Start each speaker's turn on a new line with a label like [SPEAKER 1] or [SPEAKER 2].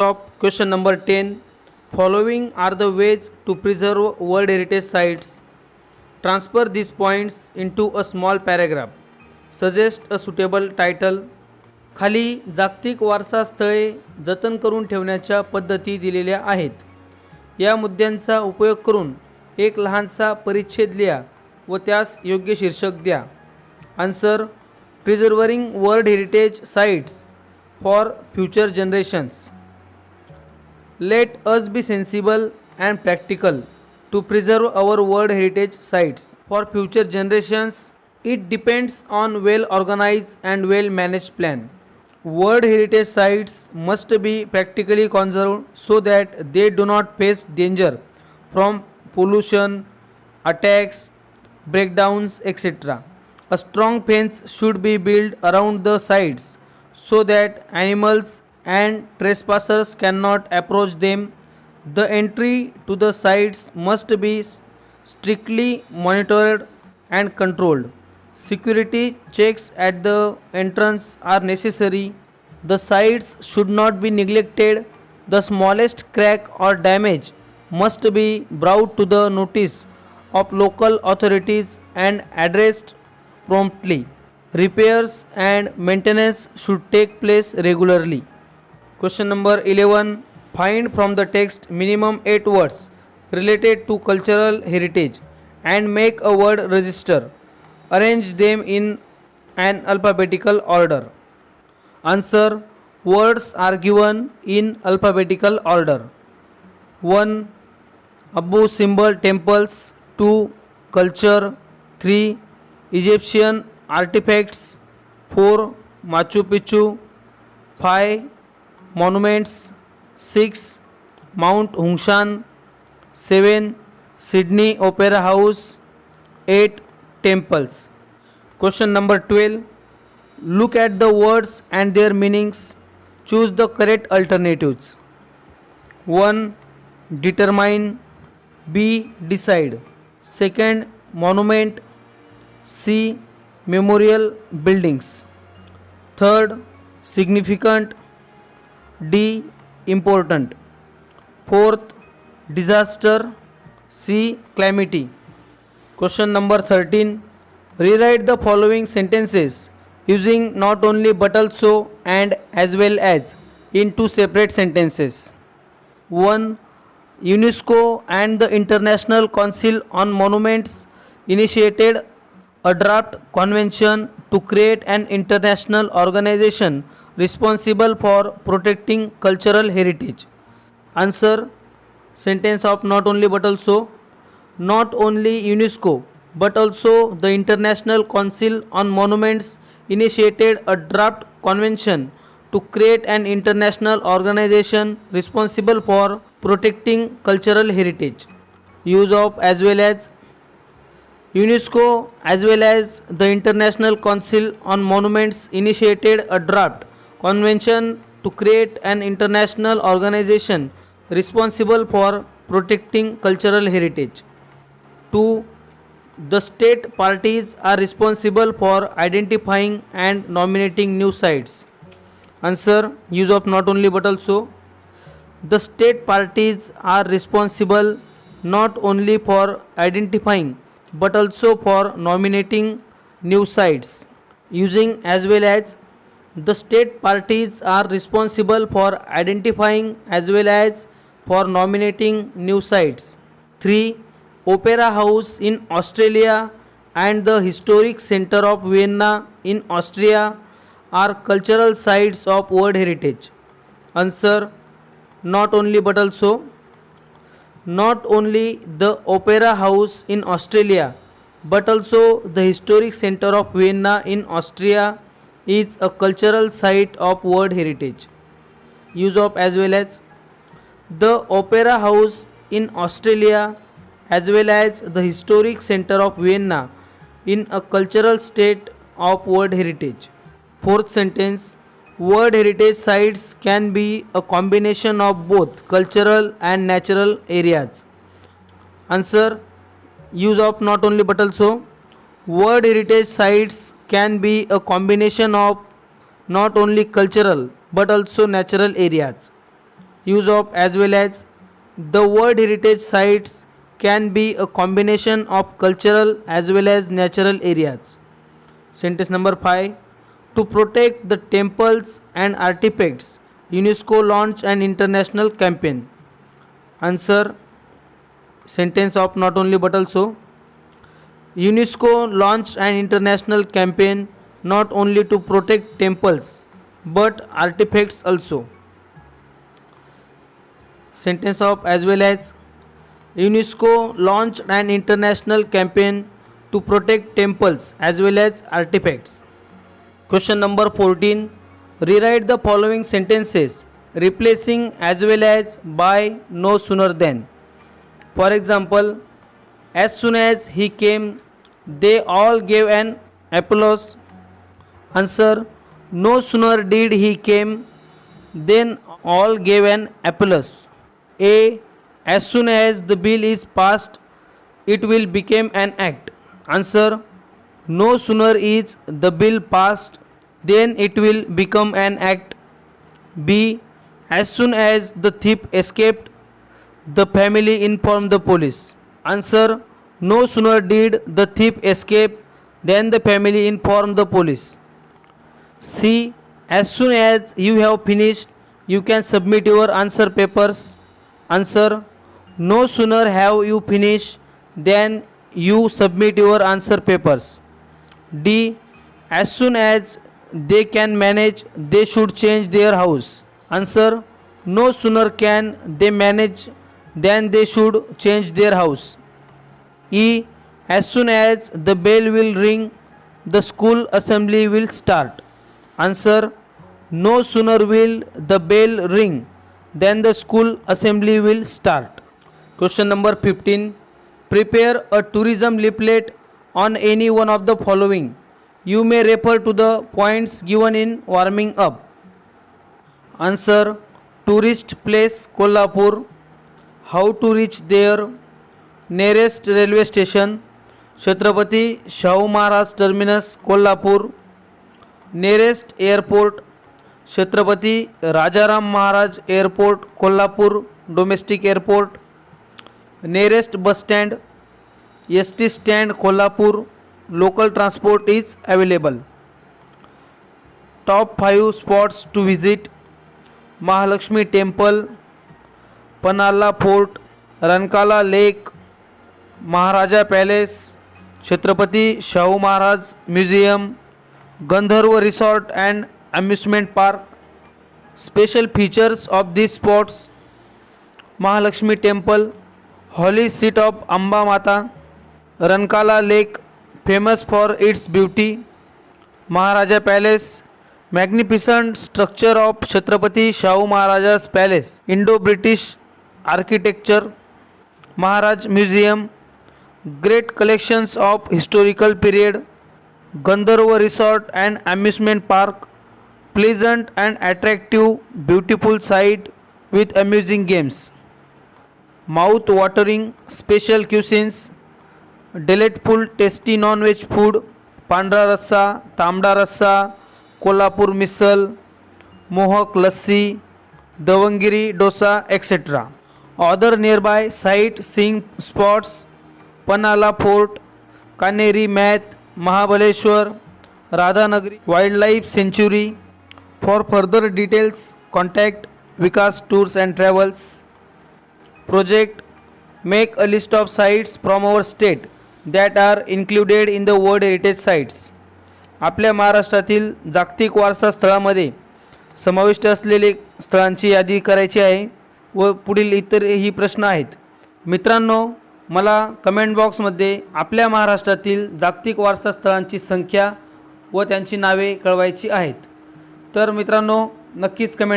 [SPEAKER 1] Top question number 10. Following are the ways to preserve World Heritage Sites. Transfer these points into a small paragraph. Suggest a suitable title. खाली जागतिक वारसा स्थळे जतन करून ठेवण्याच्या पद्धती दिलेल्या आहेत. या मुद्द्यांचा उपयोग करून एक लहानसा परिच्छेद लिहा व त्यास योग्य शीर्षक द्या. Answer: preserving world heritage sites for future generations. Let us be sensible and practical to preserve our world heritage sites for future generations. It depends on well organized and well managed plan. World heritage sites must be practically conserved so that they do not face danger from pollution, attacks, breakdowns, etc. A strong fence should be built around the sites so that animals and trespassers cannot approach them. The entry to the sites must be strictly monitored and controlled. Security checks at the entrance are necessary. The sites should not be neglected. The smallest crack or damage must be brought to the notice of local authorities and addressed promptly. Repairs and maintenance should take place regularly. Question number 11. Find from the text minimum 8 words related to cultural heritage and make a word register. Arrange them in an alphabetical order. Answer: words are given in alphabetical order. 1. Abu Simbel temples. 2. Culture. 3. Egyptian artifacts. 4. Machu Picchu. 5. Monuments. 6. Mount Hungshan. 7. Sydney Opera House. 8. Temples. Question number 12. Look at the words and their meanings. Choose the correct alternatives. 1. Determine. B. Decide. Second. Monument. C. Memorial buildings. Third. Significant. D. Important. Fourth. Disaster. C. Calamity. Question number 13. Rewrite the following sentences using not only but also and as well as in two separate sentences. 1. UNESCO and the International Council on Monuments initiated a draft convention to create an international organization responsible for protecting cultural heritage. Answer: sentence of not only but also. Not only UNESCO but also the International Council on Monuments initiated a draft convention to create an international organization responsible for protecting cultural heritage. Use of as well as. UNESCO as well as the International Council on Monuments initiated a draft convention to create an international organization responsible for protecting cultural heritage. 2. The state parties are responsible for identifying and nominating new sites. Answer: use of not only but also. The state parties are responsible not only for identifying but also for nominating new sites. Using as well as. The state parties are responsible for identifying as well as for nominating new sites. 3. Opera House in Australia and the Historic Center of Vienna in Austria are cultural sites of World Heritage. Answer: not only but also. Not only the Opera House in Australia but also the Historic Center of Vienna in Austria is a cultural site of World Heritage. Use of as well as. The Opera House in Australia as well as the Historic Center of Vienna in a cultural state of World Heritage. Fourth sentence. World heritage sites can be a combination of both cultural and natural areas. Answer: use of not only but also. World heritage sites can be a combination of not only cultural but also natural areas. use of as well as. The World Heritage Sites can be a combination of cultural as well as natural areas. Sentence number 5. To protect the temples and artifacts, UNESCO launched an international campaign. Answer. Sentence of not only but also. UNESCO launched an international campaign not only to protect temples but artifacts also. Sentence of as well as. UNESCO launched an international campaign to protect temples as well as artifacts. Question number 14. Rewrite the following sentences replacing as well as by no sooner than. For example, as soon as he came, they all gave an applause. Answer. No sooner did he came, then all gave an applause. A. As soon as the bill is passed, it will become an act. Answer. No sooner is the bill passed, then it will become an act. B. As soon as the thief escaped, the family informed the police. Answer. No sooner did the thief escape, then the family informed the police. C. As soon as you have finished, you can submit your answer papers. Answer. No sooner have you finished than you submit your answer papers. D. As soon as they can manage, they should change their house. Answer. No sooner can they manage than they should change their house. E. As soon as the bell will ring, the school assembly will start. Answer. No sooner will the bell ring than the school assembly will start. Question number 15. Prepare a tourism leaflet on any one of the following. You may refer to the points given in warming up. Answer. Tourist place Kolhapur. How to reach there. Nearest railway station Chhatrapati Shahu Maharaj Terminus Kolhapur. Nearest airport Chhatrapati Rajaram Maharaj Airport Kolhapur Domestic Airport. Nearest bus stand ST stand Kolhapur. Local transport is available. Top 5 spots to visit: Mahalakshmi Temple, Panala Fort, Rankala Lake, Maharaja Palace, Chhatrapati Shahu Maharaj Museum, Gandharva Resort and Amusement Park. Special features of these spots: Mahalakshmi Temple, holy seat of Amba Mata; Rankala Lake, famous for its beauty; Maharaja Palace, magnificent structure of Chhatrapati Shahu Maharaja's palace, Indo-British architecture; Maharaj Museum, great collections of historical period; Gandharva Resort and Amusement Park, pleasant and attractive beautiful site with amusing games; mouth-watering special cuisines, delightful tasty non-veg food, Pandra Rassa, Tamda Rassa, Kolhapur Misal, Mohak Lassi, Davangiri Dosa, etc. Other nearby sightseeing spots: Panala Fort, Kaneri Math, Mahabaleshwar, Radhanagari Wildlife Sanctuary. For further details, contact Vikas Tours and Travels. Project: make a list of sites from our state that are included in the World Heritage Sites. आपल्या महाराष्ट्रातील जागतिक वारसा स्थळामध्ये समाविष्ट असलेले स्थळांची यादी करायची आहे व पुढील इतरही प्रश्न आहेत. मित्रांनो, मला कमेंट बॉक्समध्ये आपल्या महाराष्ट्रातील जागतिक वारसा स्थळांची संख्या व त्यांची नावे कळवायची आहेत. तर मित्रांनो, नक्कीच कमेंट